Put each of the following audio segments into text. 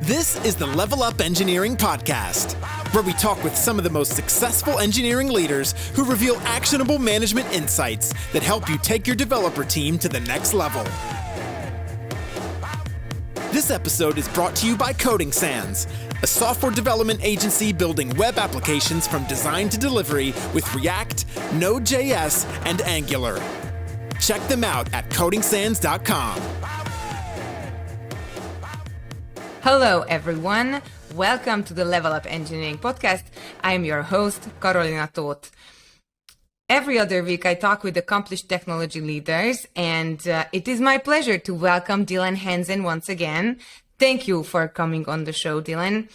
This is the Level Up Engineering Podcast, where we talk with some of the most successful engineering leaders who reveal actionable management insights that help you take your developer team to the next level. This episode is brought to you by Coding Sans, a software development agency building web applications from design to delivery with React, Node.js, and Angular. Check them out at codingsans.com. Hello, everyone. Welcome to the Level Up Engineering Podcast. I am your host, Karolina Tóth. Every other week, I talk with accomplished technology leaders, and it is my pleasure to welcome Dylan Hansen once again. Thank you for coming on the show, Dylan.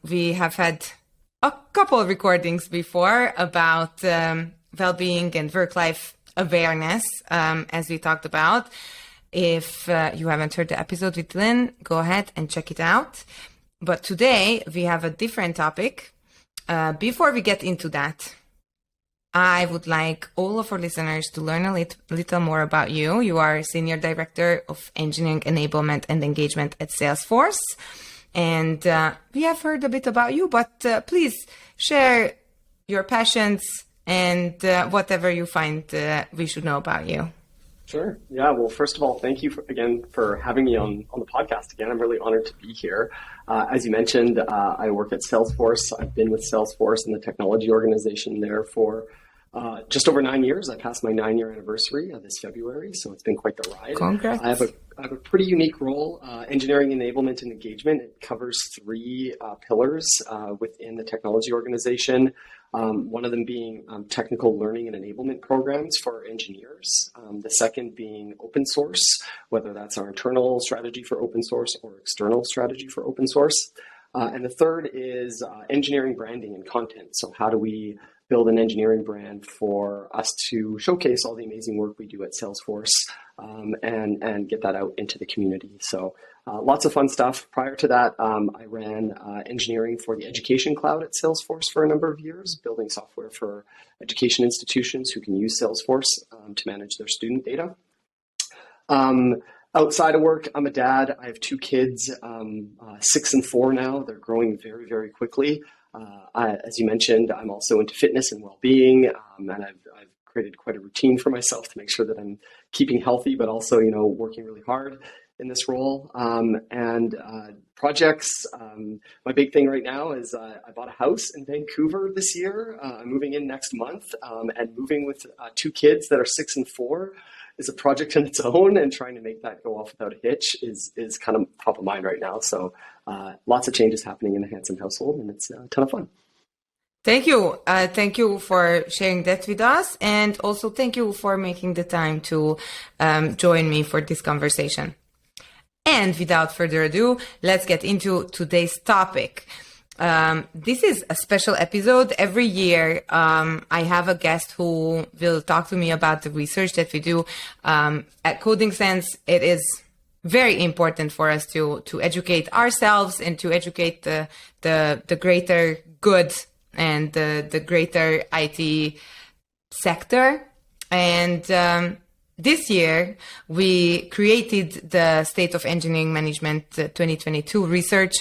We have had a couple of recordings before about well-being and work-life awareness, as we talked about. If you haven't heard the episode with Dylan, go ahead and check it out. But today, we have a different topic. Before we get into that, I would like all of our listeners to learn a little more about you. You are Senior Director of Engineering Enablement and Engagement at Salesforce. And we have heard a bit about you, but please share your passions and whatever you find we should know about you. Sure. Yeah. Well, first of all, thank you again for having me on the podcast again. I'm really honored to be here. As you mentioned, I work at Salesforce. I've been with Salesforce in the technology organization there for just over 9 years. I passed my 9-year anniversary this February, so it's been quite the ride. Congrats. I have a pretty unique role, engineering enablement and engagement. It covers 3 pillars within the technology organization. One of them being technical learning and enablement programs for engineers. The second being open source, whether that's our internal strategy for open source or external strategy for open source. And the third is engineering branding and content. So how do we build an engineering brand for us to showcase all the amazing work we do at Salesforce and get that out into the community. So lots of fun stuff. Prior to that, I ran engineering for the education cloud at Salesforce for a number of years, building software for education institutions who can use Salesforce to manage their student data. Outside of work, I'm a dad. I have 2 kids, 6 and 4 now. They're growing very, very quickly. As you mentioned, I'm also into fitness and well-being, and I've created quite a routine for myself to make sure that I'm keeping healthy, but also, working really hard in this role. And projects, my big thing right now is I bought a house in Vancouver this year. I'm moving in next month, and moving with 2 kids that are 6 and 4 is a project in its own, and trying to make that go off without a hitch is kind of top of mind right now. So lots of changes happening in the Hansen household, and it's a ton of fun. Thank you. Thank you for sharing that with us. And also thank you for making the time to join me for this conversation. And without further ado, let's get into today's topic. This is a special episode. Every year, I have a guest who will talk to me about the research that we do. At Coding Sans, it is very important for us to educate ourselves and to educate the greater good and the greater IT sector. And this year, we created the State of Engineering Management 2022 research,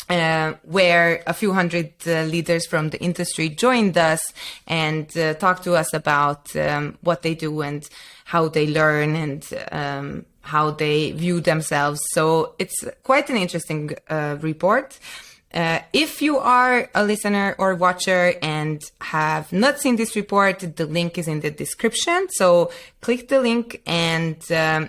where a few hundred leaders from the industry joined us and talked to us about what they do and how they learn and how they view themselves. So it's quite an interesting report. If you are a listener or watcher and have not seen this report, the link is in the description. So click the link and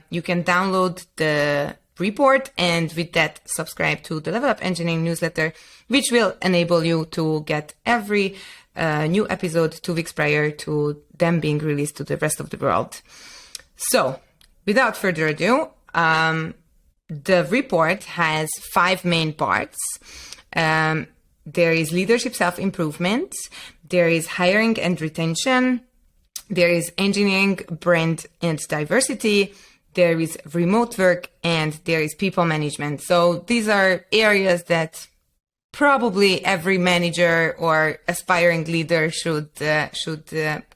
you can download the report, and with that, subscribe to the Level Up Engineering newsletter, which will enable you to get every new episode 2 weeks prior to them being released to the rest of the world. So, without further ado, the report has 5 main parts. There is leadership self-improvement, there is hiring and retention, there is engineering, brand, and diversity, there is remote work, and there is people management. So these are areas that probably every manager or aspiring leader should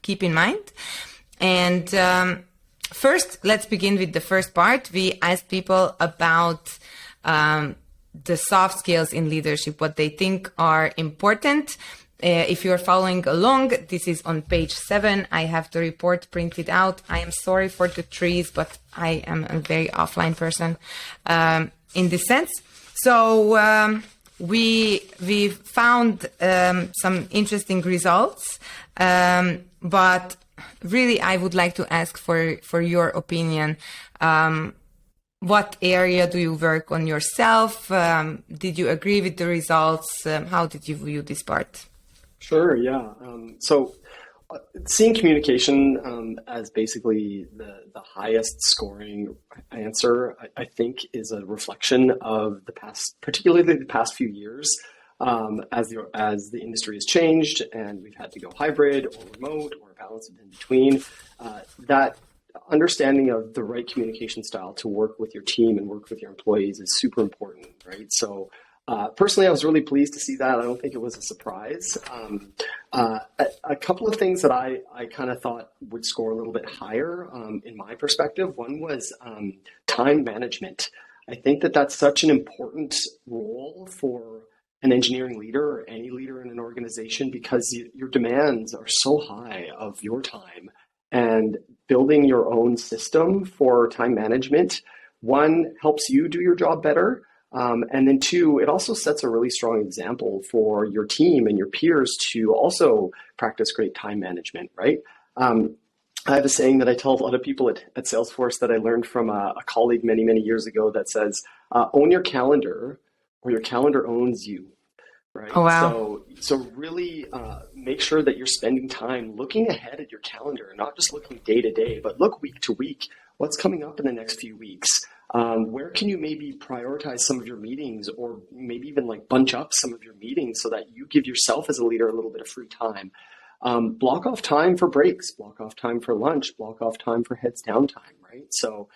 keep in mind. And first, let's begin with the first part. We asked people about the soft skills in leadership, what they think are important. If you're following along, this is on page 7. I have the report printed out. I am sorry for the trees, but I am a very offline person in this sense. So we found some interesting results, but really I would like to ask for your opinion. What area do you work on yourself? Did you agree with the results? How did you view this part? Sure, yeah. So seeing communication as basically the highest scoring answer, I think is a reflection of the past, particularly the past few years, as the industry has changed and we've had to go hybrid or remote or a balance in between. That understanding of the right communication style to work with your team and work with your employees is super important, right? So personally, I was really pleased to see that. I don't think it was a surprise. A couple of things that I kind of thought would score a little bit higher in my perspective. One was time management. I think that that's such an important role for an engineering leader or any leader in an organization because your demands are so high of your time. And building your own system for time management, one, helps you do your job better. And then two, it also sets a really strong example for your team and your peers to also practice great time management, right? I have a saying that I tell a lot of people at Salesforce that I learned from a colleague many, many years ago that says, own your calendar or your calendar owns you. Right. Oh, wow. So really make sure that you're spending time looking ahead at your calendar, not just looking day to day, but look week to week. What's coming up in the next few weeks? Where can you maybe prioritize some of your meetings or maybe even like bunch up some of your meetings so that you give yourself as a leader a little bit of free time? Block off time for breaks, block off time for lunch, block off time for heads down time, right? So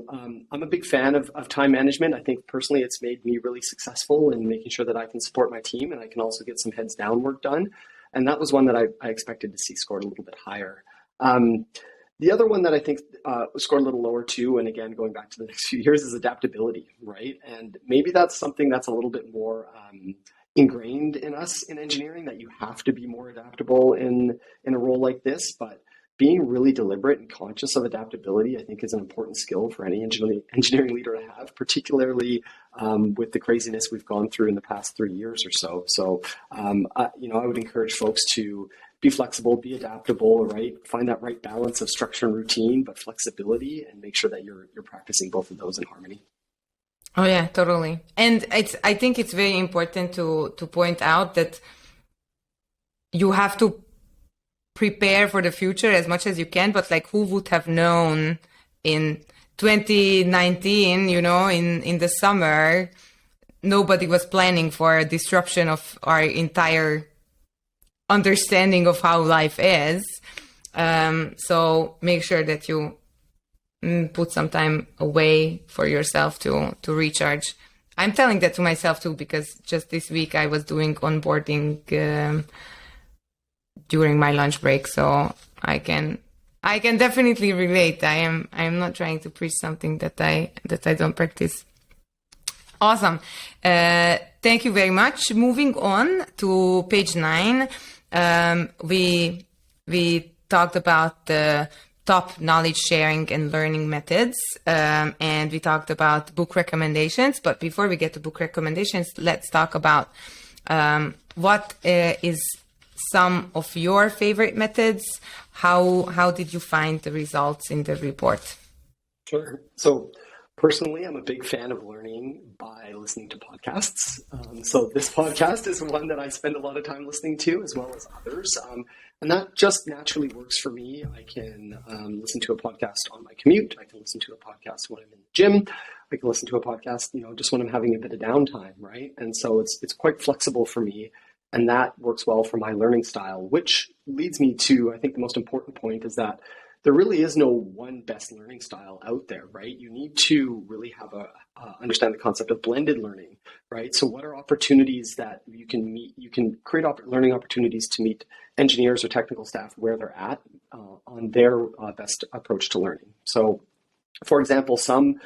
I'm a big fan of time management. I think personally it's made me really successful in making sure that I can support my team and I can also get some heads down work done. And that was one that I expected to see scored a little bit higher. The other one that I think scored a little lower too, and again, going back to the next few years, is adaptability, right? And maybe that's something that's a little bit more ingrained in us in engineering, that you have to be more adaptable in a role like this. But being really deliberate and conscious of adaptability, I think, is an important skill for any engineering leader to have, particularly with the craziness we've gone through in the past 3 years or so. So, I would encourage folks to be flexible, be adaptable, right? Find that right balance of structure and routine, but flexibility, and make sure that you're practicing both of those in harmony. Oh yeah, totally. And I think it's very important to point out that you have to prepare for the future as much as you can, but like who would have known in 2019, in the summer, nobody was planning for a disruption of our entire understanding of how life is. So make sure that you put some time away for yourself to recharge. I'm telling that to myself too, because just this week I was doing onboarding during my lunch break, so I can definitely relate. I'm not trying to preach something that I don't practice. Awesome. Thank you very much. Moving on to page 9, we talked about the top knowledge sharing and learning methods, and we talked about book recommendations. But before we get to book recommendations, let's talk about what is some of your favorite methods. How did you find the results in the report? Sure. So personally, I'm a big fan of learning by listening to podcasts. So this podcast is one that I spend a lot of time listening to, as well as others. And that just naturally works for me. I can listen to a podcast on my commute. I can listen to a podcast when I'm in the gym. I can listen to a podcast, just when I'm having a bit of downtime, right? And so it's quite flexible for me. And that works well for my learning style, which leads me to, I think, the most important point is that there really is no one best learning style out there, right? You need to really have understand the concept of blended learning, right? So what are opportunities that you can meet? You can create learning opportunities to meet engineers or technical staff where they're at on their best approach to learning. So, for example, some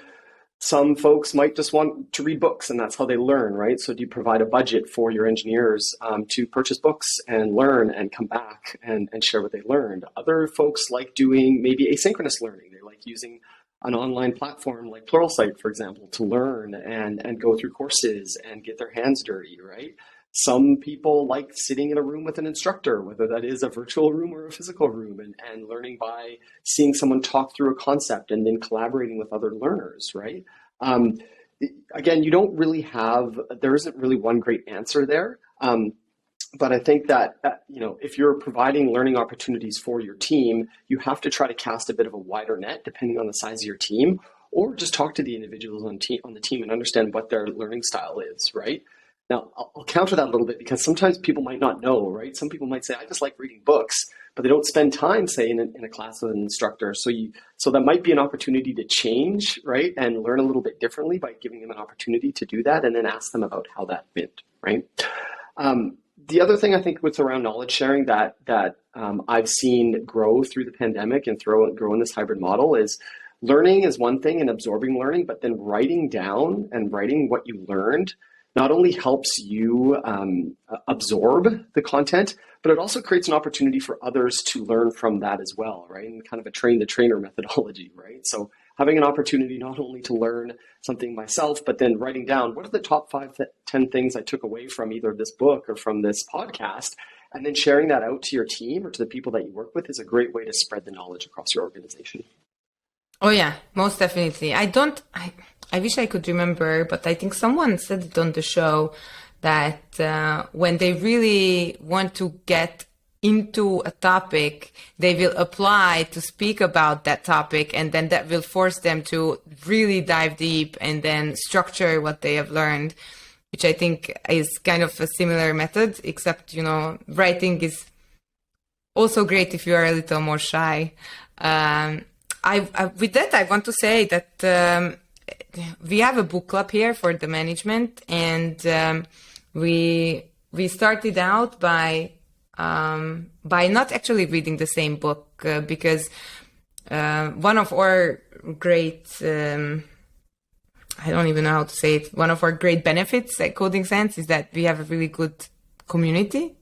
Some folks might just want to read books and that's how they learn, right? So do you provide a budget for your engineers to purchase books and learn and come back and share what they learned? Other folks like doing maybe asynchronous learning. They like using an online platform like Pluralsight, for example, to learn and go through courses and get their hands dirty, right? Some people like sitting in a room with an instructor, whether that is a virtual room or a physical room, and learning by seeing someone talk through a concept and then collaborating with other learners, right? Again, there isn't really one great answer there. But I think that, if you're providing learning opportunities for your team, you have to try to cast a bit of a wider net depending on the size of your team, or just talk to the individuals on the team and understand what their learning style is, right? Now, I'll counter that a little bit because sometimes people might not know, right? Some people might say, I just like reading books, but they don't spend time, say, in a class with an instructor. So that might be an opportunity to change, right? And learn a little bit differently by giving them an opportunity to do that and then ask them about how that went, right? The other thing I think with around knowledge sharing that I've seen grow through the pandemic and grow in this hybrid model is learning is one thing and absorbing learning, but then writing down and writing what you learned not only helps you absorb the content, but it also creates an opportunity for others to learn from that as well, right? And kind of a train the trainer methodology, right? So having an opportunity not only to learn something myself, but then writing down what are the top 10 things I took away from either this book or from this podcast, and then sharing that out to your team or to the people that you work with is a great way to spread the knowledge across your organization. Oh yeah, most definitely. I wish I could remember, but I think someone said it on the show that when they really want to get into a topic, they will apply to speak about that topic, and then that will force them to really dive deep and then structure what they have learned, which I think is kind of a similar method, except, writing is also great if you are a little more shy. With that, I want to say that we have a book club here for the management, and we started out by not actually reading the same book because one of our great I don't even know how to say it. One of our great benefits at Coding Sense is that we have a really good community,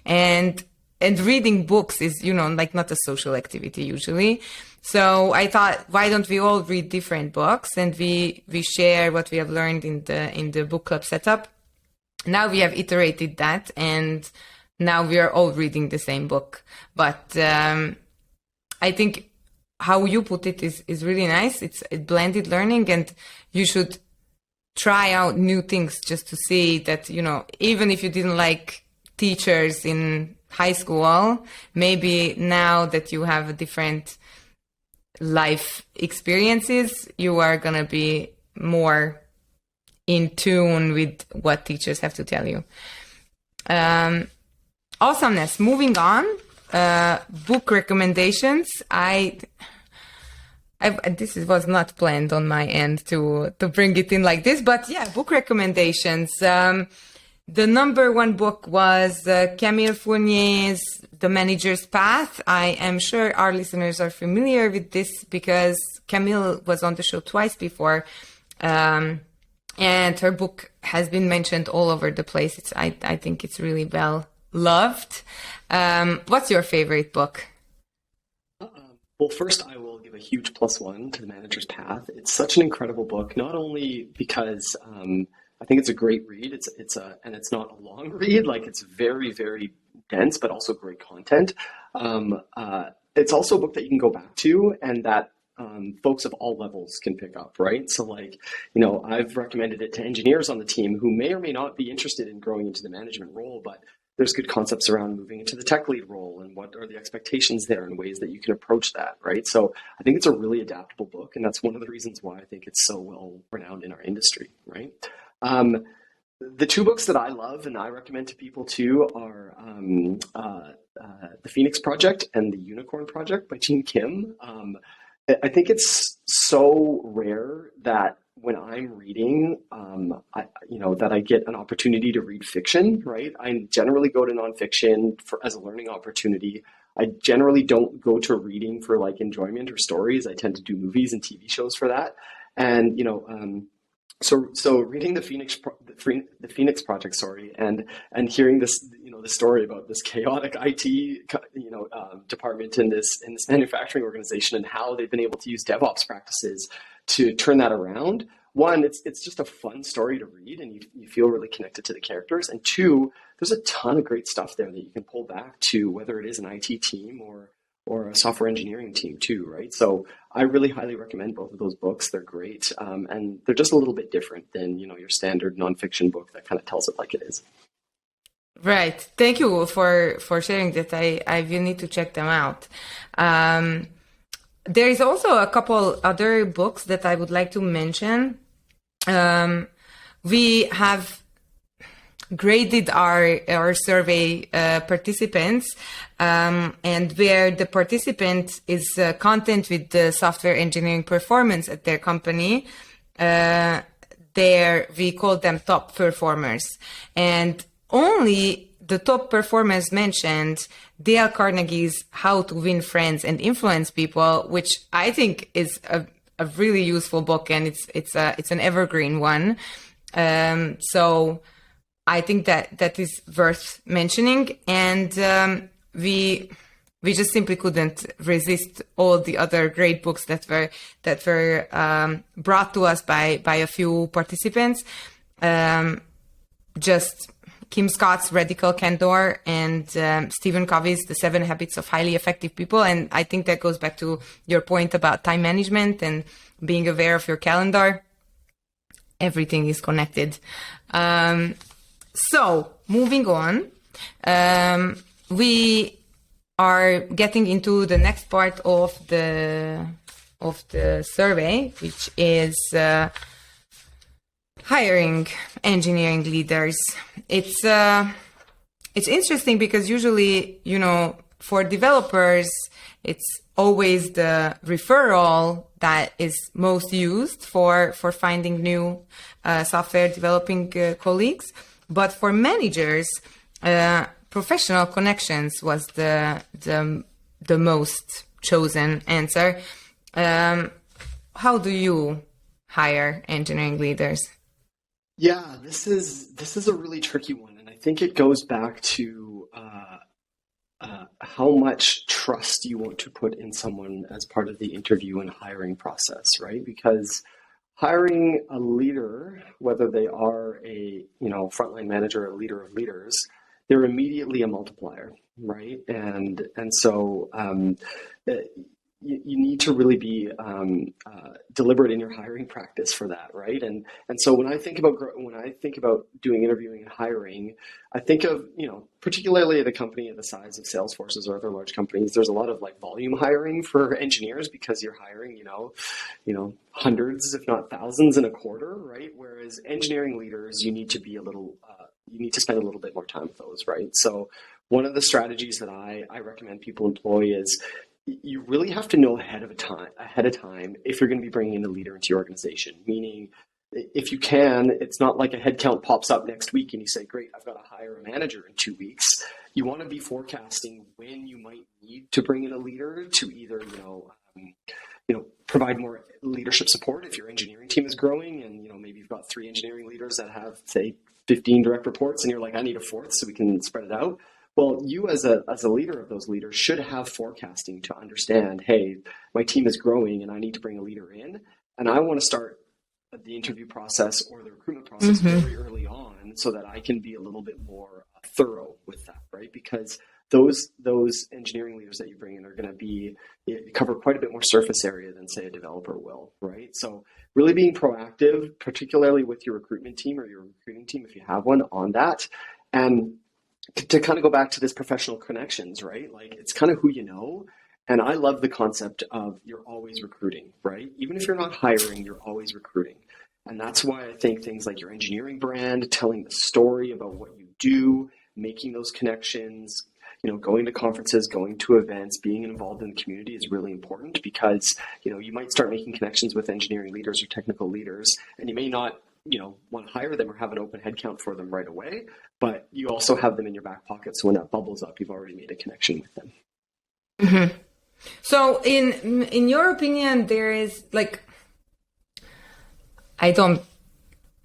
and reading books is like not a social activity usually. So I thought, why don't we all read different books and we share what we have learned in the book club setup. Now we have iterated that, and now we are all reading the same book. But I think how you put it is really nice. It's blended learning, and you should try out new things just to see that, even if you didn't like teachers in high school, maybe now that you have a different life experiences, you are going to be more in tune with what teachers have to tell you. Awesomeness. Moving on, book recommendations. This was not planned on my end to bring it in like this, but yeah, book recommendations. The number one book was Camille Fournier's The Manager's Path. I am sure our listeners are familiar with this because Camille was on the show twice before. And her book has been mentioned all over the place. I think it's really well loved. What's your favorite book? Well, first I will give a huge +1 to The Manager's Path. It's such an incredible book, not only because I think it's a great read. And it's not a long read. Like, it's very, very dense, but also great content. It's also a book that you can go back to and that folks of all levels can pick up, right? So I've recommended it to engineers on the team who may or may not be interested in growing into the management role, but there's good concepts around moving into the tech lead role and what are the expectations there and ways that you can approach that, right? So I think it's a really adaptable book, and that's one of the reasons why I think it's so well renowned in our industry, right? The two books that I love and I recommend to people too are The Phoenix Project and The Unicorn Project by Gene Kim. I think it's so rare that when I'm reading, that I get an opportunity to read fiction, right? I generally go to nonfiction as a learning opportunity. I generally don't go to reading for enjoyment or stories. I tend to do movies and TV shows for that. And so reading the Phoenix Project, sorry, and hearing this, the story about this chaotic IT, department in this manufacturing organization and how they've been able to use DevOps practices to turn that around. One, it's just a fun story to read, and you feel really connected to the characters. And two, there's a ton of great stuff there that you can pull back to, whether it is an IT team or a software engineering team too, right? So I really highly recommend both of those books. They're great, and they're just a little bit different than your standard nonfiction book that kind of tells it like it is. Right. Thank you for sharing that. I will need to check them out. There is also a couple other books that I would like to mention. We have graded our survey participants, and where the participant is content with the software engineering performance at their company, there we call them top performers, and only the top performers mentioned Dale Carnegie's How to Win Friends and Influence People, which I think is a really useful book, and it's an evergreen one. So I think that is worth mentioning, and we just simply couldn't resist all the other great books that were brought to us by a few participants. Just Kim Scott's Radical Candor and Stephen Covey's The 7 Habits of Highly Effective People, and I think that goes back to your point about time management and being aware of your calendar. Everything is connected. So moving on, we are getting into the next part of the survey, which is hiring engineering leaders. It's interesting because usually, for developers, it's always the referral that is most used for finding new software developing colleagues. But for managers, professional connections was the most chosen answer. How do you hire engineering leaders? Yeah, this is a really tricky one, and I think it goes back to how much trust you want to put in someone as part of the interview and hiring process, right? Because hiring a leader, whether they are a frontline manager or a leader of leaders, they're immediately a multiplier, right? And so you need to really be deliberate in your hiring practice for that, right? And so when I think about doing interviewing and hiring, I think of particularly at a company of the size of Salesforce's or other large companies, there's a lot of volume hiring for engineers because you're hiring hundreds, if not thousands, in a quarter, right? Whereas engineering leaders, you need to be you need to spend a little bit more time with those, right? So one of the strategies that I recommend people employ is you really have to know ahead of time if you're going to be bringing in a leader into your organization. Meaning, if you can, it's not like a headcount pops up next week and you say, great, I've got to hire a manager in 2 weeks. You want to be forecasting when you might need to bring in a leader to either, provide more leadership support if your engineering team is growing, and maybe you've got 3 engineering leaders that have, say, 15 direct reports, and you're like, I need a 4th so we can spread it out. Well, you as a leader of those leaders should have forecasting to understand, hey, my team is growing and I need to bring a leader in, and I want to start the interview process or the recruitment process very early on so that I can be a little bit more thorough with that, right? Because those engineering leaders that you bring in are going to cover quite a bit more surface area than, say, a developer will, right? So really being proactive, particularly with your recruitment team or your recruiting team, if you have one, on that. And to kind of go back to this professional connections, right? It's kind of who you know. And I love the concept of you're always recruiting, right? Even if you're not hiring, you're always recruiting. And that's why I think things like your engineering brand, telling the story about what you do, making those connections, going to conferences, going to events, being involved in the community is really important, because, you might start making connections with engineering leaders or technical leaders, and you may not want to hire them or have an open headcount for them right away, but you also have them in your back pocket. So when that bubbles up, you've already made a connection with them. Mm-hmm. So in your opinion, there is I don't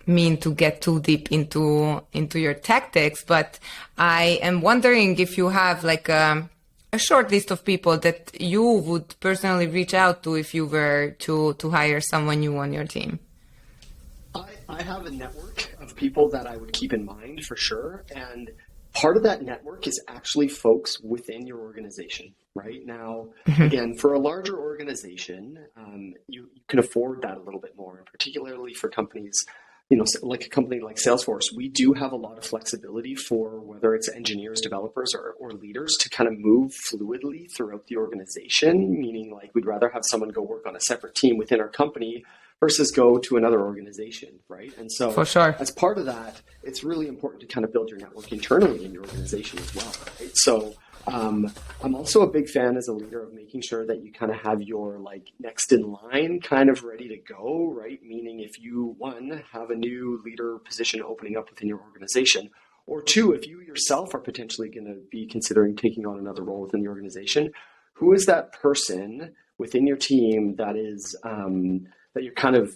mean to get too deep into your tactics, but I am wondering if you have like a short list of people that you would personally reach out to if you were to hire someone new on your team. I have a network of people that I would keep in mind for sure. And part of that network is actually folks within your organization. Right now, again, for a larger organization, you can afford that a little bit more, and particularly for companies, like a company like Salesforce, we do have a lot of flexibility for whether it's engineers, developers, or leaders to kind of move fluidly throughout the organization, meaning like we'd rather have someone go work on a separate team within our company versus go to another organization, right? And so for sure, as part of that, it's really important to kind of build your network internally in your organization as well, right? So I'm also a big fan as a leader of making sure that you kind of have your like next in line kind of ready to go, right? Meaning if you, one, have a new leader position opening up within your organization, or two, if you yourself are potentially going to be considering taking on another role within the organization, who is that person within your team that is that you're kind of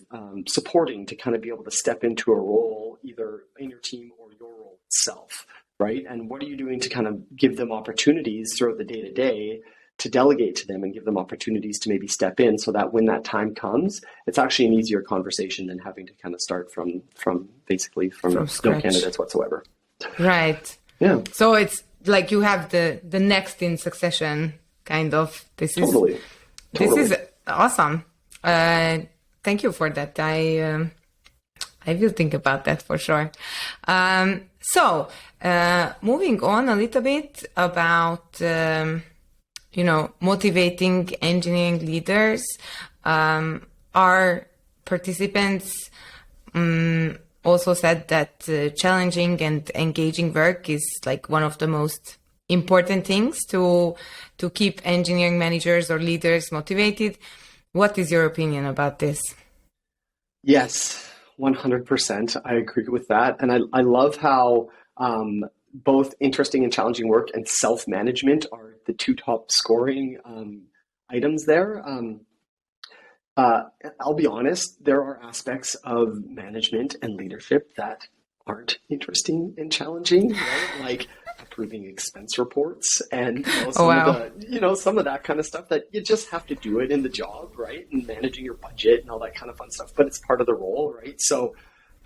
supporting to kind of be able to step into a role either in your team or your role itself? Right? And what are you doing to kind of give them opportunities throughout the day-to-day to delegate to them and give them opportunities to maybe step in so that when that time comes, it's actually an easier conversation than having to kind of start from no candidates whatsoever. Right. Yeah. So it's like you have the next in succession kind of. Totally. This is awesome. Thank you for that. I will think about that for sure. So, moving on a little bit about, motivating engineering leaders. Our participants also said that challenging and engaging work is like one of the most important things to keep engineering managers or leaders motivated. What is your opinion about this? Yes. 100%. I agree with that. And I love how both interesting and challenging work and self-management are the two top scoring items there. I'll be honest, there are aspects of management and leadership that aren't interesting and challenging, right? Like approving expense reports and some of that kind of stuff that you just have to do it in the job, right? And managing your budget and all that kind of fun stuff, but it's part of the role, right? So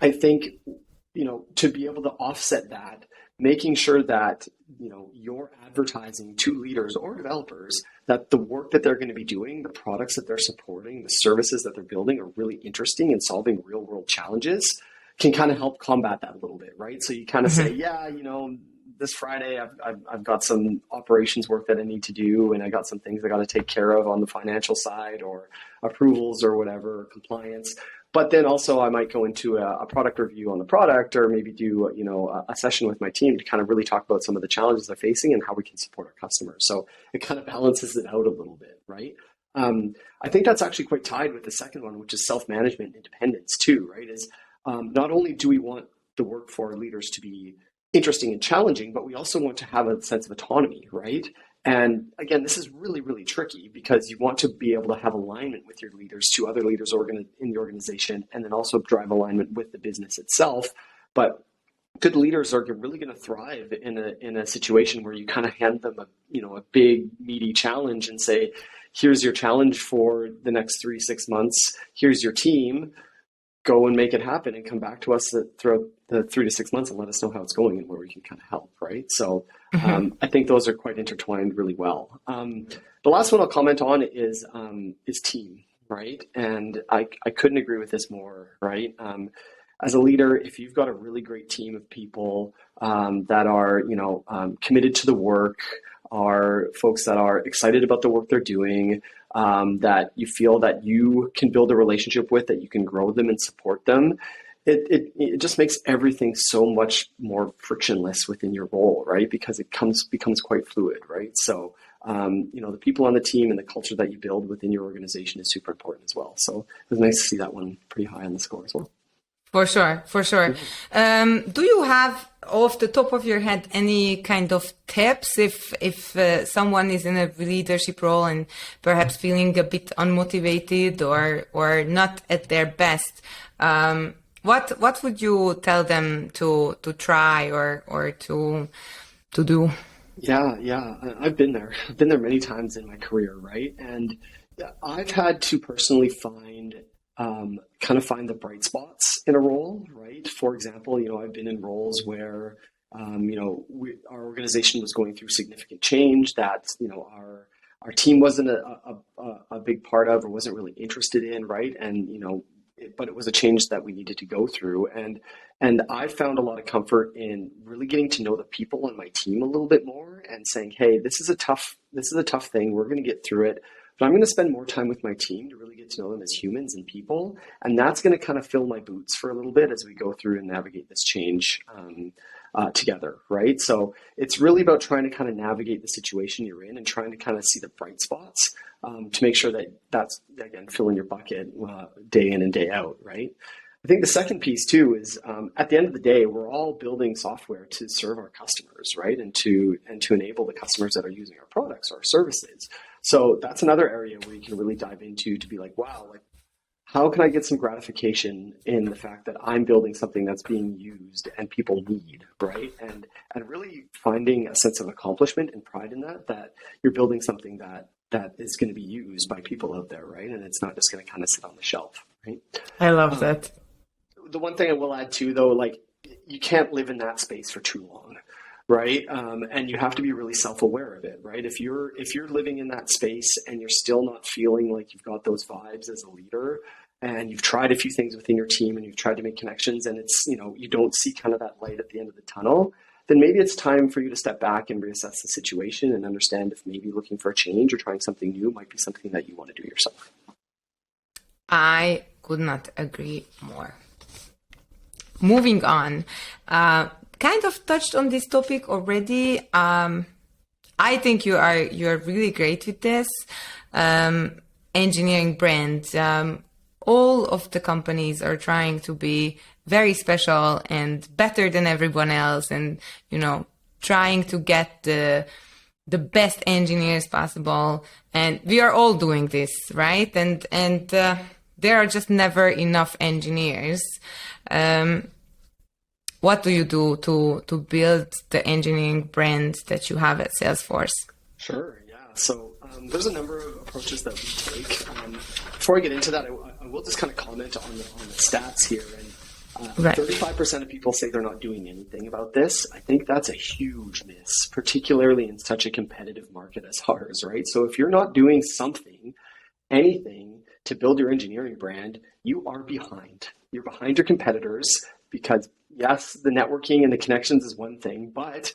I think, to be able to offset that, making sure that, you're advertising to leaders or developers that the work that they're going to be doing, the products that they're supporting, the services that they're building are really interesting and solving real world challenges can kind of help combat that a little bit, right? So you kind of say, this Friday I've got some operations work that I need to do, and I got some things I got to take care of on the financial side or approvals or whatever, compliance. But then also I might go into a product review on the product, or maybe do a session with my team to kind of really talk about some of the challenges they're facing and how we can support our customers. So it kind of balances it out a little bit, right? I think that's actually quite tied with the second one, which is self-management and independence too, right? Is not only do we want the work for our leaders to be interesting and challenging, but we also want to have a sense of autonomy, right? And again, this is really, really tricky because you want to be able to have alignment with your leaders to other leaders in the organization, and then also drive alignment with the business itself. But good leaders are really going to thrive in a situation where you kind of hand them a big, meaty challenge and say, here's your challenge for the next 3-6 months. Here's your team. Go and make it happen and come back to us throughout the 3 to 6 months and let us know how it's going and where we can kind of help, right? So I think those are quite intertwined really well. The last one I'll comment on is team, right? And I couldn't agree with this more, right? As a leader, if you've got a really great team of people that are, committed to the work, are folks that are excited about the work they're doing, that you feel that you can build a relationship with, that you can grow them and support them, it just makes everything so much more frictionless within your role, right? Because it becomes quite fluid, right? So, the people on the team and the culture that you build within your organization is super important as well. So it was nice to see that one pretty high on the score as well. For sure. Do you have, off the top of your head, any kind of tips if someone is in a leadership role and perhaps feeling a bit unmotivated or not at their best? What would you tell them to try or to do? Yeah. I've been there. I've been there many times in my career, right? And I've had to personally find the bright spots in a role, right? For example, I've been in roles where, our organization was going through significant change that, our team wasn't a big part of or wasn't really interested in, right? And, but it was a change that we needed to go through. And I found a lot of comfort in really getting to know the people on my team a little bit more and saying, hey, this is a tough thing. We're going to get through it. But I'm going to spend more time with my team to really get to know them as humans and people. And that's going to kind of fill my boots for a little bit as we go through and navigate this change together, right? So it's really about trying to kind of navigate the situation you're in and trying to kind of see the bright spots to make sure that that's, again, filling your bucket day in and day out, right? I think the second piece too is at the end of the day, we're all building software to serve our customers, right? And to enable the customers that are using our products or our services. So that's another area where you can really dive into to be like, wow, like how can I get some gratification in the fact that I'm building something that's being used and people need, right? And really finding a sense of accomplishment and pride in that you're building something that is going to be used by people out there, right? And it's not just going to kind of sit on the shelf, right? I love that. The one thing I will add too, though, like you can't live in that space for too long, right? And you have to be really self-aware of it, right? If you're living in that space and you're still not feeling like you've got those vibes as a leader, and you've tried a few things within your team and you've tried to make connections, and it's you don't see kind of that light at the end of the tunnel, then maybe it's time for you to step back and reassess the situation and understand if maybe looking for a change or trying something new might be something that you want to do yourself. I could not agree more. Moving on, kind of touched on this topic already. I think you are really great with this engineering brand. All of the companies are trying to be very special and better than everyone else, and trying to get the best engineers possible. And we are all doing this, right? And there are just never enough engineers. What do you do to build the engineering brand that you have at Salesforce? Sure, yeah. So there's a number of approaches that we take. Before I get into that, I will just kind of comment on the stats here. And right. 35% of people say they're not doing anything about this. I think that's a huge miss, particularly in such a competitive market as ours, right? So if you're not doing anything to build your engineering brand, you are behind. You're behind your competitors because, yes, the networking and the connections is one thing, but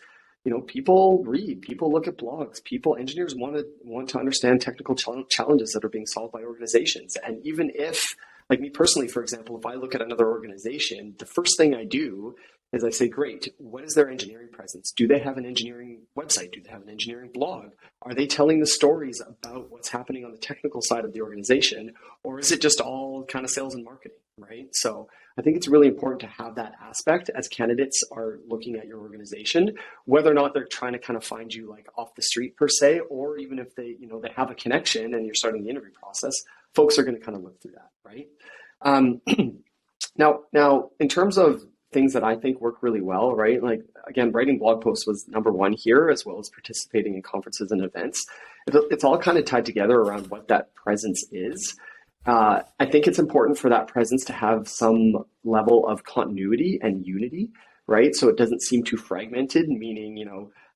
people read, people look at blogs, engineers want to understand technical challenges that are being solved by organizations. And even if, like me personally, for example, if I look at another organization, the first thing I do is I say, great, what is their engineering presence? Do they have an engineering website? Do they have an engineering blog? Are they telling the stories about what's happening on the technical side of the organization? Or is it just all kind of sales and marketing, right? So I think it's really important to have that aspect as candidates are looking at your organization, whether or not they're trying to kind of find you like off the street per se, or even if they have a connection and you're starting the interview process, folks are going to kind of look through that, right? Now, in terms of things that I think work really well, right? Like, again, writing blog posts was number one here, as well as participating in conferences and events. It's all kind of tied together around what that presence is. I think it's important for that presence to have some level of continuity and unity, right? So it doesn't seem too fragmented, meaning,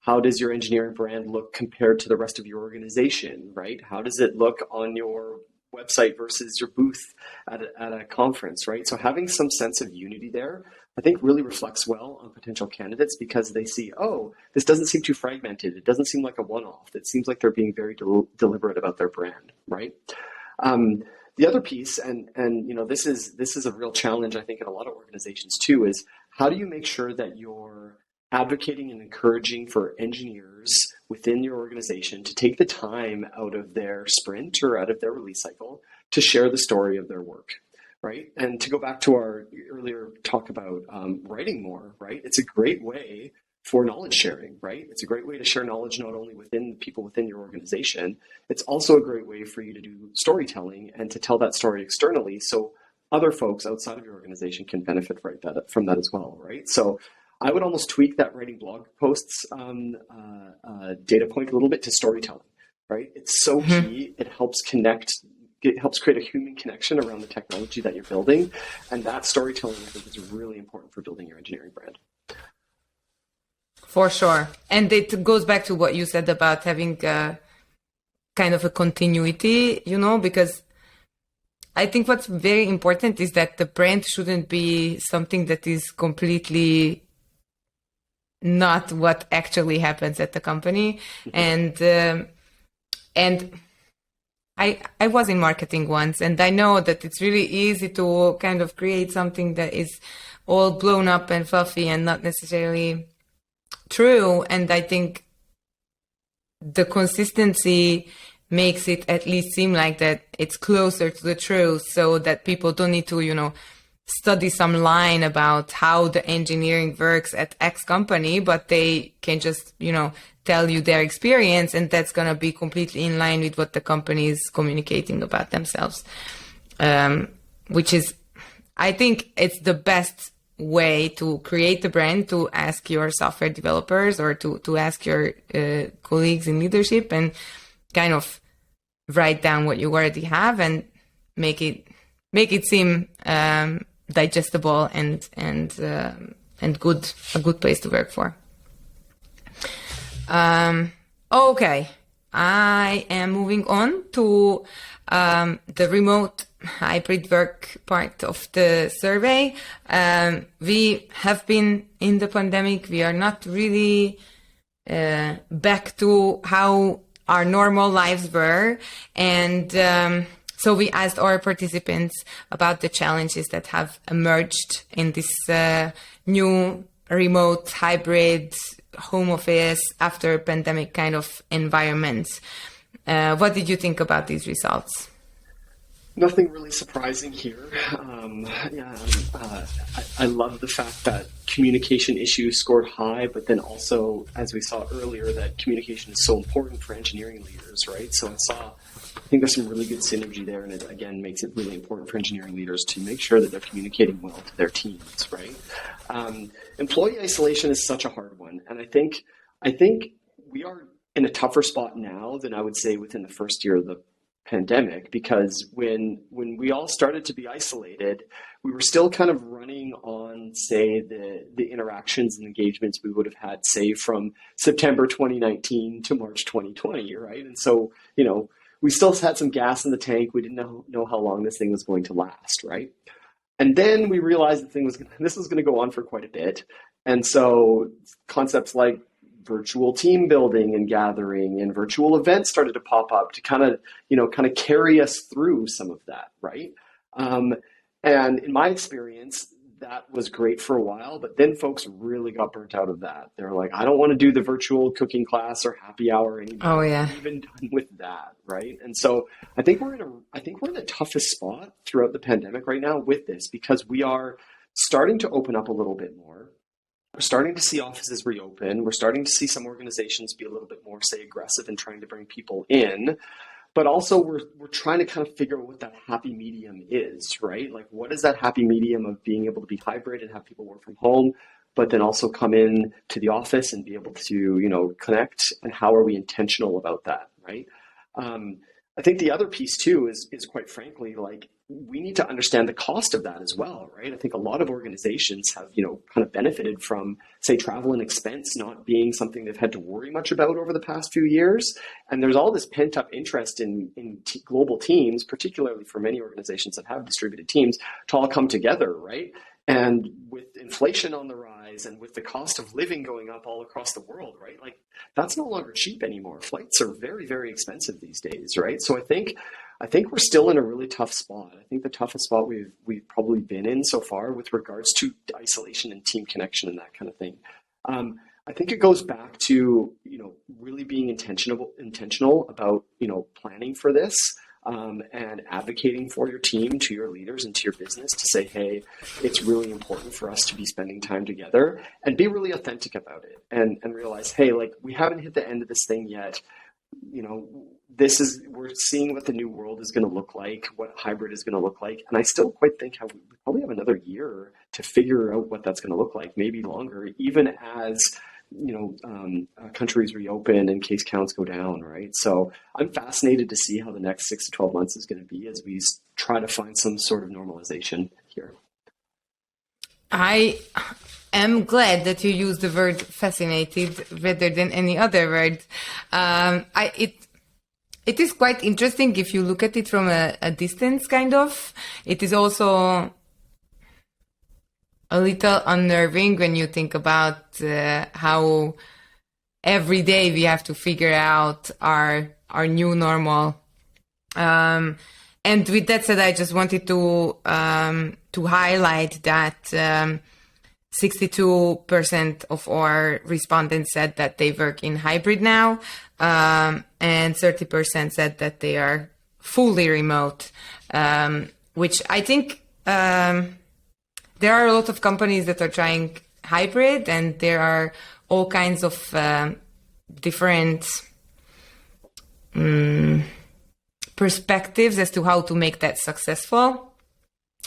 how does your engineering brand look compared to the rest of your organization, right? How does it look on your website versus your booth at a conference, right? So having some sense of unity there, I think really reflects well on potential candidates because they see, oh, this doesn't seem too fragmented. It doesn't seem like a one-off. It seems like they're being very deliberate about their brand, right? The other piece, and this is a real challenge, I think, in a lot of organizations too, is how do you make sure that you're advocating and encouraging for engineers within your organization to take the time out of their sprint or out of their release cycle to share the story of their work, right? And to go back to our earlier talk about writing more, right? It's a great way for knowledge sharing, right? It's a great way to share knowledge not only within people within your organization, it's also a great way for you to do storytelling and to tell that story externally. So other folks outside of your organization can benefit from that as well, right? So I would almost tweak that writing blog posts data point a little bit to storytelling, right? It's so key. It helps connect. It helps create a human connection around the technology that you're building. And that storytelling, I think, is really important for building your engineering brand. For sure. And it goes back to what you said about having kind of a continuity, because I think what's very important is that the brand shouldn't be something that is completely not what actually happens at the company. And I was in marketing once, and I know that it's really easy to kind of create something that is all blown up and fluffy and not necessarily true. And I think the consistency makes it at least seem like that it's closer to the truth, so that people don't need to, study some line about how the engineering works at X company, but they can just, tell you their experience, and that's going to be completely in line with what the company is communicating about themselves. Which is, I think it's the best way to create the brand, to ask your software developers or to ask your colleagues in leadership and kind of write down what you already have and make it seem digestible and good, a good place to work for. Okay, I am moving on to the remote hybrid work part of the survey. We have been in the pandemic. We are not really back to how our normal lives were. And so we asked our participants about the challenges that have emerged in this new remote hybrid home office after pandemic kind of environment. What did you think about these results? Nothing really surprising here. I love the fact that communication issues scored high, but then also, as we saw earlier, that communication is so important for engineering leaders, right? So I think there's some really good synergy there, and it again makes it really important for engineering leaders to make sure that they're communicating well to their teams, right? Employee isolation is such a hard one, and I think we are in a tougher spot now than I would say within the first year of the pandemic, because when we all started to be isolated, we were still kind of running on, say, the interactions and engagements we would have had, say, from September 2019 to March 2020, right? And so, we still had some gas in the tank. We didn't know how long this thing was going to last, right? And then we realized this was going to go on for quite a bit. And so concepts like virtual team building and gathering and virtual events started to pop up to kind of carry us through some of that, right? And in my experience, that was great for a while, but then folks really got burnt out of that. They're like, I don't want to do the virtual cooking class or happy hour anymore. Oh yeah, I'm even done with that, right? And so I think we're in the toughest spot throughout the pandemic right now with this, because we are starting to open up a little bit more. We're starting to see offices reopen. We're starting to see some organizations be a little bit more, say, aggressive in trying to bring people in. But also we're trying to kind of figure out what that happy medium is, right? Like, what is that happy medium of being able to be hybrid and have people work from home, but then also come in to the office and be able to, connect? And how are we intentional about that, right? I think the other piece too is quite frankly, like, we need to understand the cost of that as well, right? I think a lot of organizations have, kind of benefited from, say, travel and expense not being something they've had to worry much about over the past few years. And there's all this pent up interest in global teams, particularly for many organizations that have distributed teams, to all come together, right? And with inflation on the rise and with the cost of living going up all across the world, right? Like, that's no longer cheap anymore. Flights are very, very expensive these days, right? So I think we're still in a really tough spot. I think the toughest spot we've probably been in so far with regards to isolation and team connection and that kind of thing. I think it goes back to, really being intentional about, planning for this. And advocating for your team, to your leaders and to your business, to say, hey, it's really important for us to be spending time together, and be really authentic about it, and realize, hey, like, we haven't hit the end of this thing yet. we're seeing what the new world is going to look like, what hybrid is going to look like. And I still quite think we probably have another year to figure out what that's going to look like, maybe longer, even as countries reopen and case counts go down, right? So I'm fascinated to see how the next 6 to 12 months is going to be as we try to find some sort of normalization here. I am glad that you use the word fascinated rather than any other word. It is quite interesting if you look at it from a distance, kind of. It is also a little unnerving when you think about how every day we have to figure out our new normal. And with that said, I just wanted to highlight that 62% of our respondents said that they work in hybrid now, and 30% said that they are fully remote, which I think there are a lot of companies that are trying hybrid, and there are all kinds of different perspectives as to how to make that successful.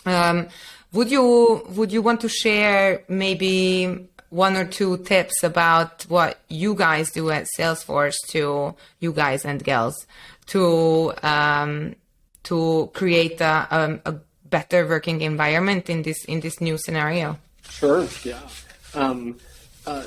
Would you want to share maybe one or two tips about what you guys do at Salesforce, to you guys and gals, to create a better working environment in this new scenario? Sure. Yeah.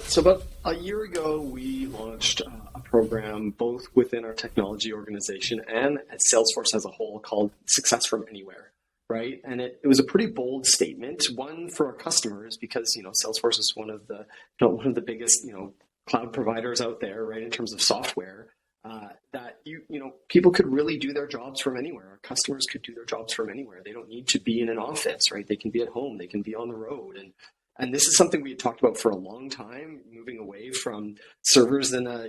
So about a year ago, we launched a program both within our technology organization and at Salesforce as a whole called Success from Anywhere, right? And it was a pretty bold statement, one for our customers, because Salesforce is one of the biggest cloud providers out there, right, in terms of software. That people could really do their jobs from anywhere. Our customers could do their jobs from anywhere. They don't need to be in an office, right? They can be at home. They can be on the road. And this is something we had talked about for a long time, moving away from servers in a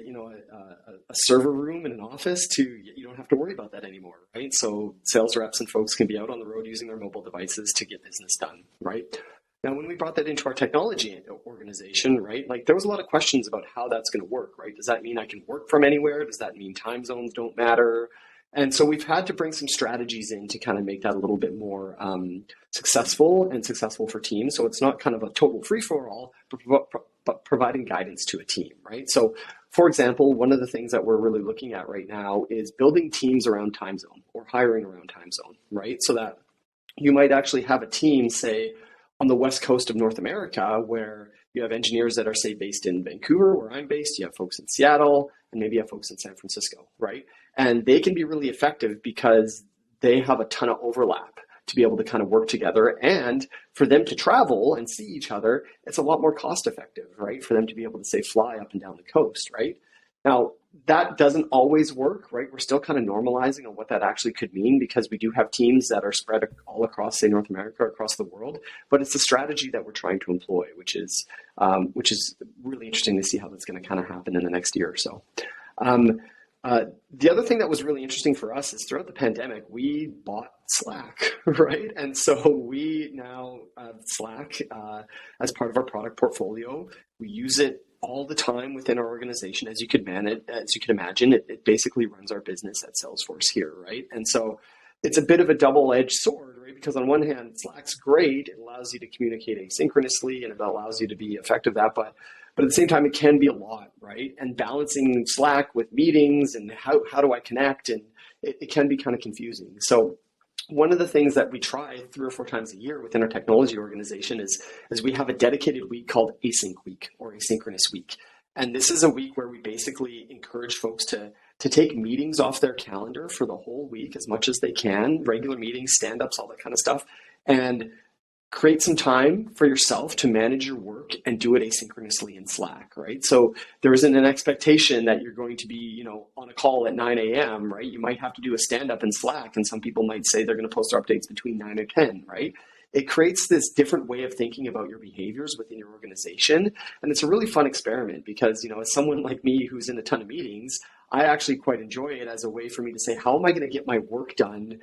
server room in an office to you don't have to worry about that anymore, right? So sales reps and folks can be out on the road using their mobile devices to get business done, right? Now, when we brought that into our technology organization, right, like there was a lot of questions about how that's going to work, right? Does that mean I can work from anywhere? Does that mean time zones don't matter? And so we've had to bring some strategies in to kind of make that a little bit more successful for teams. So it's not kind of a total free-for-all, but providing guidance to a team, right? So, for example, one of the things that we're really looking at right now is building teams around time zone or hiring around time zone, right? So that you might actually have a team, say, on the west coast of North America, where you have engineers that are, say, based in Vancouver, where I'm based, you have folks in Seattle, and maybe you have folks in San Francisco, right? And they can be really effective because they have a ton of overlap to be able to kind of work together. And for them to travel and see each other, it's a lot more cost effective, right? For them to be able to, say, fly up and down the coast, right? Now, that doesn't always work, right? We're still kind of normalizing on what that actually could mean, because we do have teams that are spread all across, say, North America, across the world. But it's a strategy that we're trying to employ, which is really interesting to see how that's going to kind of happen in the next year or so. The other thing that was really interesting for us is throughout the pandemic, we bought Slack, right? And so we now have Slack as part of our product portfolio. We use it all the time within our organization. As you can imagine, it basically runs our business at Salesforce here, right? And so it's a bit of a double-edged sword, right? Because on one hand, Slack's great. It allows you to communicate asynchronously, and it allows you to be effective at that. But at the same time, it can be a lot, right? And balancing Slack with meetings and how do I connect, and it can be kind of confusing. So one of the things that we try 3 or 4 times a year within our technology organization is we have a dedicated week called Async Week or Asynchronous Week. And this is a week where we basically encourage folks to take meetings off their calendar for the whole week as much as they can, regular meetings, stand-ups, all that kind of stuff, and create some time for yourself to manage your work and do it asynchronously in Slack, right? So there isn't an expectation that you're going to be, on a call at 9 a.m., right? You might have to do a stand-up in Slack, and some people might say they're going to post their updates between 9 or 10, right? It creates this different way of thinking about your behaviors within your organization. And it's a really fun experiment because, as someone like me who's in a ton of meetings, I actually quite enjoy it as a way for me to say, how am I going to get my work done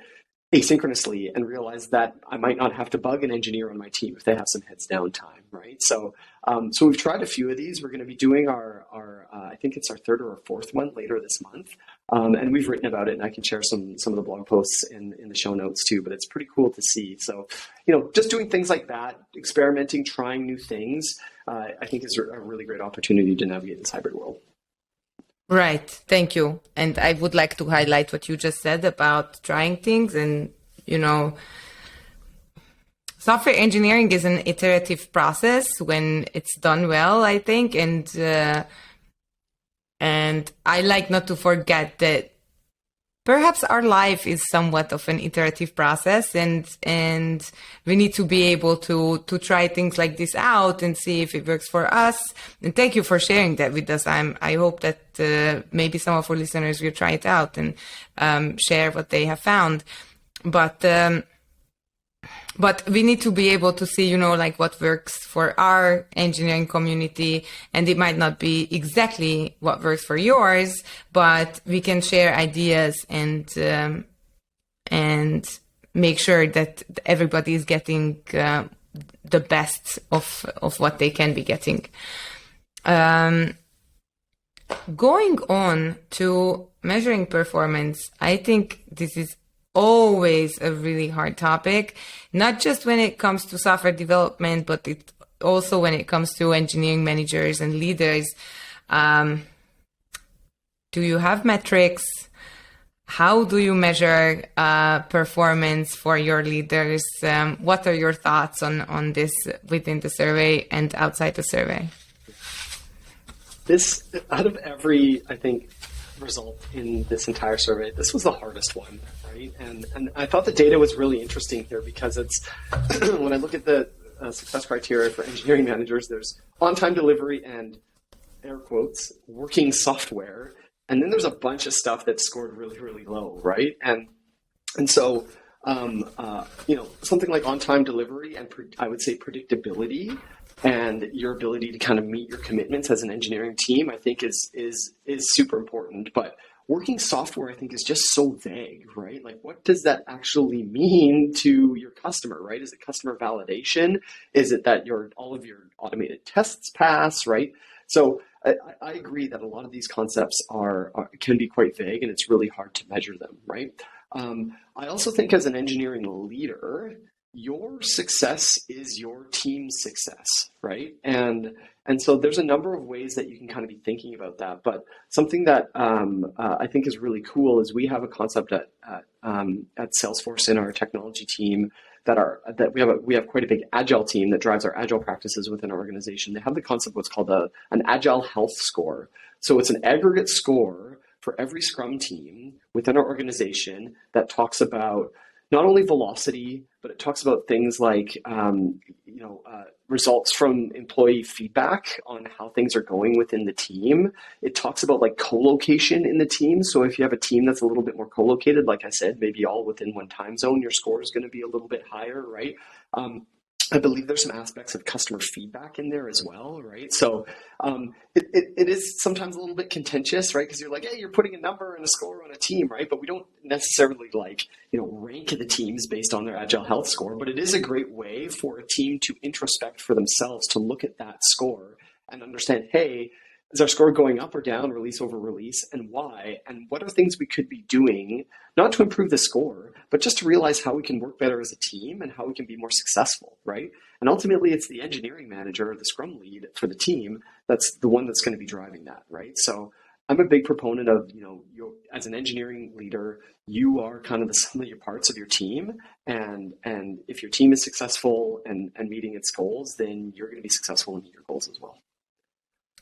asynchronously, and realize that I might not have to bug an engineer on my team if they have some heads down time, right? So we've tried a few of these. We're going to be doing our I think it's our 3rd or our 4th one later this month. And we've written about it, and I can share some of the blog posts in the show notes too. But it's pretty cool to see. So, just doing things like that, experimenting, trying new things, I think is a really great opportunity to navigate this hybrid world. Right. Thank you. And I would like to highlight what you just said about trying things. And, software engineering is an iterative process when it's done well, I think. And I like not to forget that perhaps our life is somewhat of an iterative process, and we need to be able to try things like this out and see if it works for us. And thank you for sharing that with us. I hope that maybe some of our listeners will try it out and share what they have found. But we need to be able to see, like what works for our engineering community, and it might not be exactly what works for yours, but we can share ideas and make sure that everybody is getting the best of what they can be getting. Going on to measuring performance, I think this is always a really hard topic, not just when it comes to software development, but it also when it comes to engineering managers and leaders. Do you have metrics? How do you measure performance for your leaders? What are your thoughts on this within the survey and outside the survey? This, out of every, I think, result in this entire survey, this was the hardest one, right? And I thought the data was really interesting here because it's when I look at the success criteria for engineering managers, there's on-time delivery and air quotes working software, and then there's a bunch of stuff that's scored really, really low, right? And so something like on-time delivery and I would say predictability and your ability to kind of meet your commitments as an engineering team, I think is super important. But working software, I think, is just so vague, right? Like, what does that actually mean to your customer, right? Is it customer validation? Is it that all of your automated tests pass, right? So I agree that a lot of these concepts can be quite vague, and it's really hard to measure them, right? I also think as an engineering leader, your success is your team's success, right? And so there's a number of ways that you can kind of be thinking about that. But something that I think is really cool is we have a concept at Salesforce in our technology team that we have quite a big agile team that drives our agile practices within our organization. They have the concept of what's called an agile health score. So it's an aggregate score for every Scrum team within our organization that talks about not only velocity, but it talks about things like results from employee feedback on how things are going within the team. It talks about like co-location in the team. So if you have a team that's a little bit more co-located, like I said, maybe all within one time zone, your score is going to be a little bit higher, right? I believe there's some aspects of customer feedback in there as well, right? So it is sometimes a little bit contentious, right? Because you're like, hey, you're putting a number and a score on a team, right? But we don't necessarily rank the teams based on their agile health score. But it is a great way for a team to introspect for themselves, to look at that score and understand, hey, is our score going up or down, release over release, and why? And what are things we could be doing, not to improve the score, but just to realize how we can work better as a team and how we can be more successful, right? And ultimately, it's the engineering manager or the Scrum lead for the team that's the one that's going to be driving that, right? So I'm a big proponent of, as an engineering leader, you are kind of the sum of your parts of your team. And if your team is successful and meeting its goals, then you're going to be successful and meet your goals as well.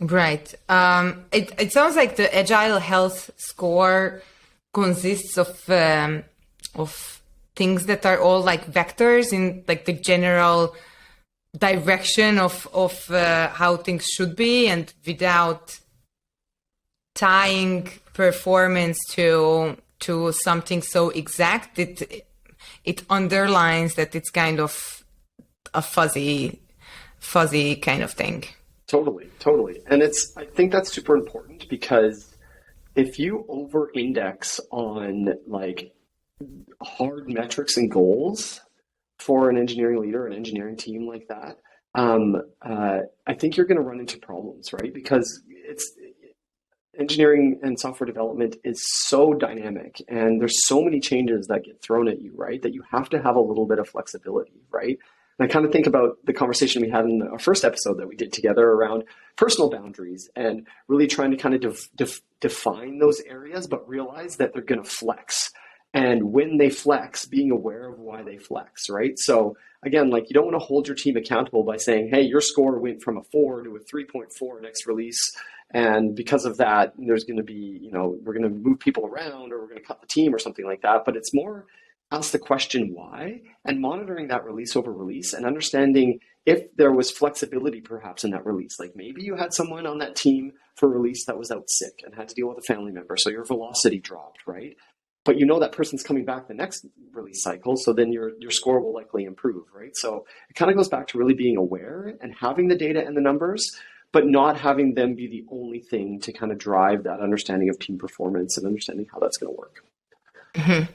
Right. It sounds like the Agile Health Score consists of things that are all like vectors in like the general direction of how things should be, and without tying performance to something so exact, it underlines that it's kind of a fuzzy kind of thing. Totally. And I think that's super important, because if you over-index on like hard metrics and goals for an engineering leader, an engineering team like that, I think you're going to run into problems, right? Because engineering and software development is so dynamic and there's so many changes that get thrown at you, right? That you have to have a little bit of flexibility, right? And I kind of think about the conversation we had in our first episode that we did together around personal boundaries and really trying to kind of define those areas, but realize that they're going to flex. And when they flex, being aware of why they flex, right? So again, like you don't want to hold your team accountable by saying, hey, your score went from a 4 to a 3.4 next release. And because of that, there's going to be, we're going to move people around or we're going to cut the team or something like that. But it's more ask the question why and monitoring that release over release and understanding if there was flexibility perhaps in that release. Like maybe you had someone on that team for release that was out sick and had to deal with a family member. So your velocity dropped, right? But that person's coming back the next release cycle, so then your score will likely improve, right? So it kind of goes back to really being aware and having the data and the numbers, but not having them be the only thing to kind of drive that understanding of team performance and understanding how that's going to work. Mm-hmm.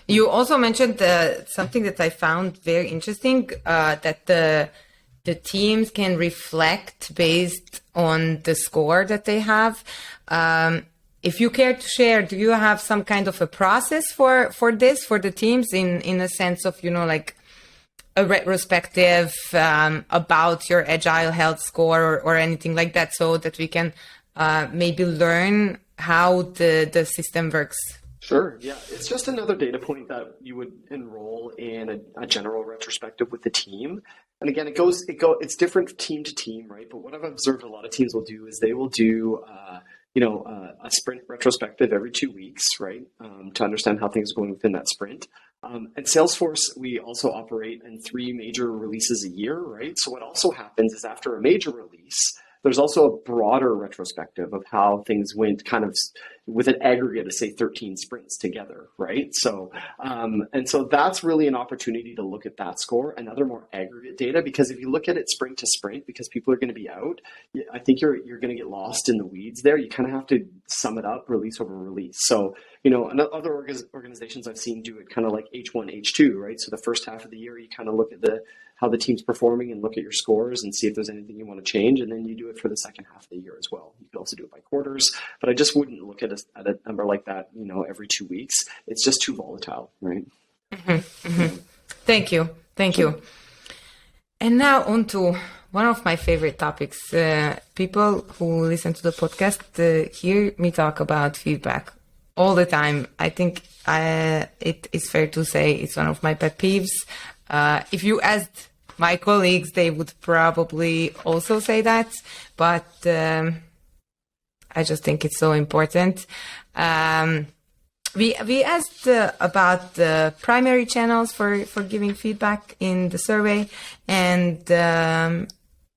You also mentioned something that I found very interesting, that the teams can reflect based on the score that they have. If you care to share, do you have some kind of a process for this, for the teams in a sense of, like a retrospective about your agile health score or anything like that, so that we can maybe learn how the system works? Sure. Yeah. It's just another data point that you would enroll in a general retrospective with the team. And again, it's different team to team, right? But what I've observed a lot of teams will do is they will do, a sprint retrospective every 2 weeks, right? To understand how things are going within that sprint. At Salesforce, we also operate in 3 major releases a year, right? So what also happens is after a major release, there's also a broader retrospective of how things went kind of with an aggregate of, say, 13 sprints together, right? So, and so that's really an opportunity to look at that score and other more aggregate data, because if you look at it sprint to sprint, because people are going to be out, I think you're going to get lost in the weeds there. You kind of have to sum it up release over release. So, other organizations I've seen do it kind of like H1, H2, right? So the first half of the year, you kind of look at how the team's performing and look at your scores and see if there's anything you want to change. And then you do it for the second half of the year as well. You can also do it by quarters, but I just wouldn't look at a number like that, every 2 weeks. It's just too volatile, right? Mm-hmm, mm-hmm. Thank you. And now on to one of my favorite topics. People who listen to the podcast hear me talk about feedback all the time. I think it is fair to say it's one of my pet peeves. If you asked my colleagues, they would probably also say that, but I just think it's so important. We asked about the primary channels for giving feedback in the survey, and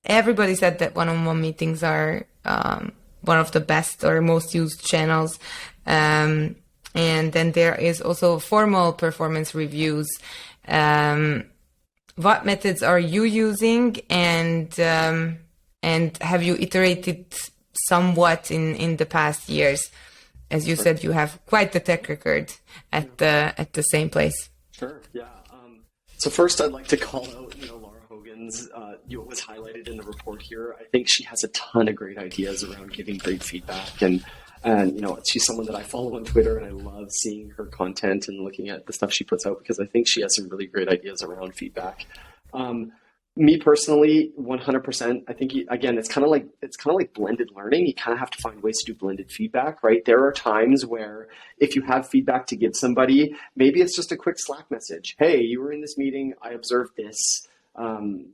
everybody said that one-on-one meetings are one of the best or most used channels. And then there is also formal performance reviews. What methods are you using, and have you iterated somewhat in the past years? As you said, you have quite the tech record at the same place. Sure. Yeah. So first, I'd like to call out, Laura Hogan's. Was highlighted in the report here. I think she has a ton of great ideas around giving great feedback, and she's someone that I follow on Twitter, and I love seeing her content and looking at the stuff she puts out, because I think she has some really great ideas around feedback. Me personally, 100%. I think again, it's kind of like blended learning. You kind of have to find ways to do blended feedback, right? There are times where if you have feedback to give somebody, maybe it's just a quick Slack message. Hey, you were in this meeting. I observed this.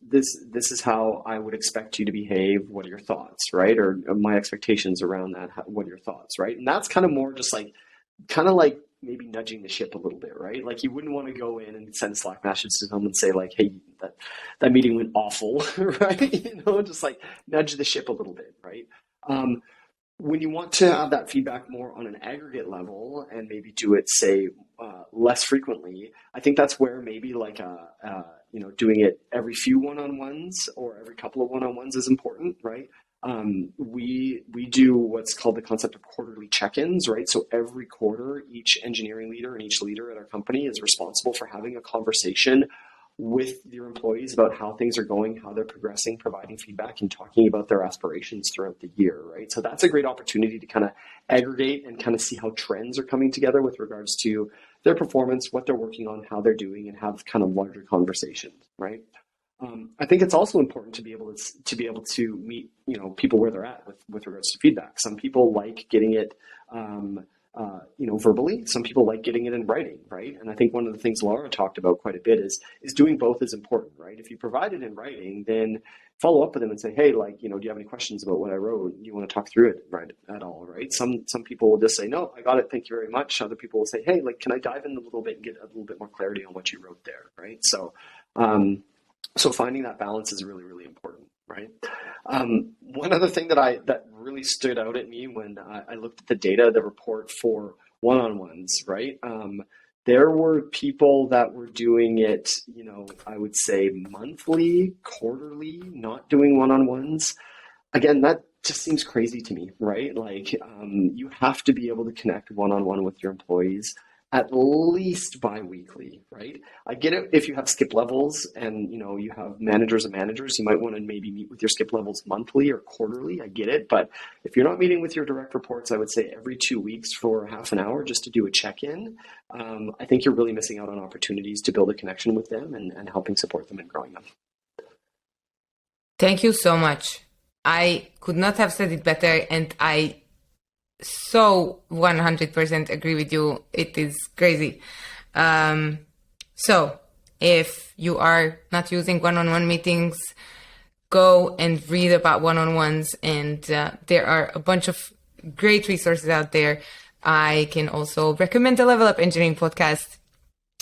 This is how I would expect you to behave. What are your thoughts, right? Or my expectations around that. What are your thoughts, right? And that's kind of more just like maybe nudging the ship a little bit, right? Like you wouldn't want to go in and send a Slack message to someone and say like, hey, that meeting went awful, right? Just like nudge the ship a little bit, right? When you want to have that feedback more on an aggregate level and maybe do it, say, less frequently, I think that's where maybe like doing it every few one-on-ones or every couple of one-on-ones is important, right? We do what's called the concept of quarterly check-ins, right? So every quarter, each engineering leader and each leader at our company is responsible for having a conversation with your employees about how things are going, how they're progressing, providing feedback, and talking about their aspirations throughout the year, right? So that's a great opportunity to kind of aggregate and kind of see how trends are coming together with regards to their performance, what they're working on, how they're doing, and have kind of larger conversations, right? I think it's also important to be able to meet, people where they're at with regards to feedback. Some people like getting it, verbally. Some people like getting it in writing, right? And I think one of the things Laura talked about quite a bit is doing both is important, right? If you provide it in writing, then follow up with them and say, hey, do you have any questions about what I wrote? Do you want to talk through it, right, at all, right? Some people will just say, no, I got it, thank you very much. Other people will say, hey, can I dive in a little bit and get a little bit more clarity on what you wrote there, right? So finding that balance is really, really important, right? One other thing that really stood out at me when I looked at the data, the report for one-on-ones, right? There were people that were doing it, I would say monthly, quarterly, not doing one-on-ones. Again, that just seems crazy to me, right? You have to be able to connect one-on-one with your employees at least bi-weekly, right? I get it if you have skip levels and, you have managers and managers, you might want to maybe meet with your skip levels monthly or quarterly. I get it. But if you're not meeting with your direct reports, I would say every 2 weeks for half an hour just to do a check-in. I think you're really missing out on opportunities to build a connection with them and helping support them and growing them. Thank you so much. I could not have said it better, and I so 100% agree with you. It is crazy. So if you are not using one-on-one meetings, go and read about one-on-ones, and there are a bunch of great resources out there. I can also recommend the Level Up Engineering podcast.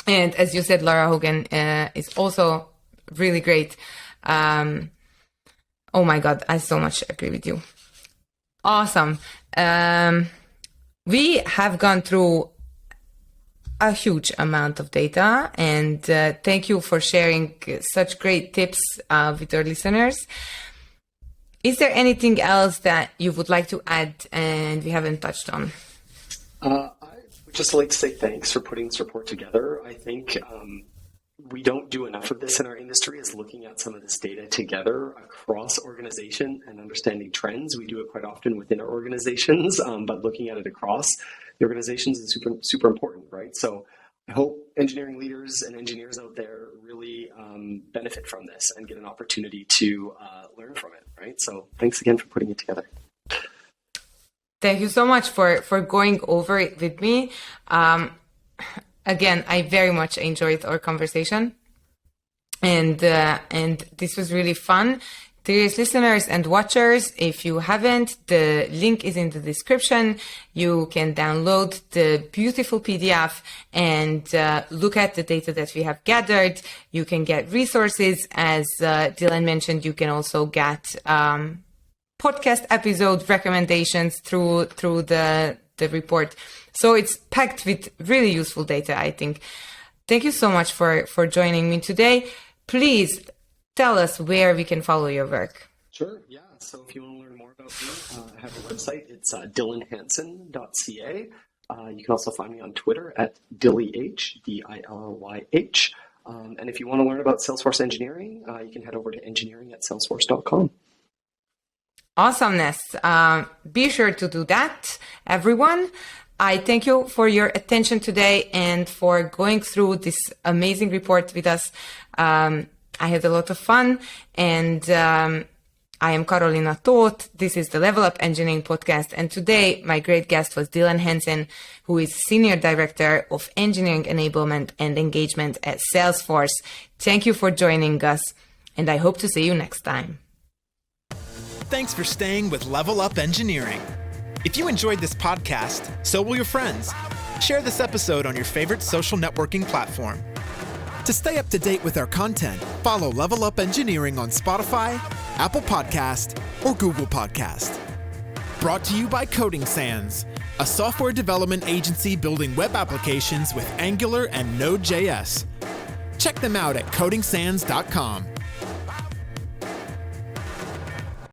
And as you said, Laura Hogan is also really great. Oh my God, I so much agree with you. Awesome. We have gone through a huge amount of data, and thank you for sharing such great tips with our listeners. Is there anything else that you would like to add and we haven't touched on? I would just like to say thanks for putting this report together. I think we don't do enough of this in our industry, is looking at some of this data together across organization and understanding trends. We do it quite often within our organizations, but looking at it across the organizations is super, super important, right? So I hope engineering leaders and engineers out there really benefit from this and get an opportunity to learn from it, right? So thanks again for putting it together. Thank you so much for going over it with me. Again, I very much enjoyed our conversation, and this was really fun. Dear listeners and watchers, if you haven't, the link is in the description. You can download the beautiful PDF and look at the data that we have gathered. You can get resources. As Dylan mentioned, you can also get podcast episode recommendations through the report. So it's packed with really useful data, I think. Thank you so much for joining me today. Please tell us where we can follow your work. Sure, yeah. So if you want to learn more about me, I have a website. It's dylanhansen.ca. You can also find me on Twitter at DillyH, DILLYH. And if you want to learn about Salesforce engineering, you can head over to engineering@salesforce.com. Awesomeness. Be sure to do that, everyone. I thank you for your attention today and for going through this amazing report with us. I had a lot of fun, and I am Karolina Toth. This is the Level Up Engineering Podcast, and today my great guest was Dylan Hansen, who is Senior Director of Engineering Enablement and Engagement at Salesforce. Thank you for joining us, and I hope to see you next time. Thanks for staying with Level Up Engineering. If you enjoyed this podcast, so will your friends. Share this episode on your favorite social networking platform. To stay up to date with our content, follow Level Up Engineering on Spotify, Apple Podcast, or Google Podcast. Brought to you by Coding Sans, a software development agency building web applications with Angular and Node.js. Check them out at codingsans.com.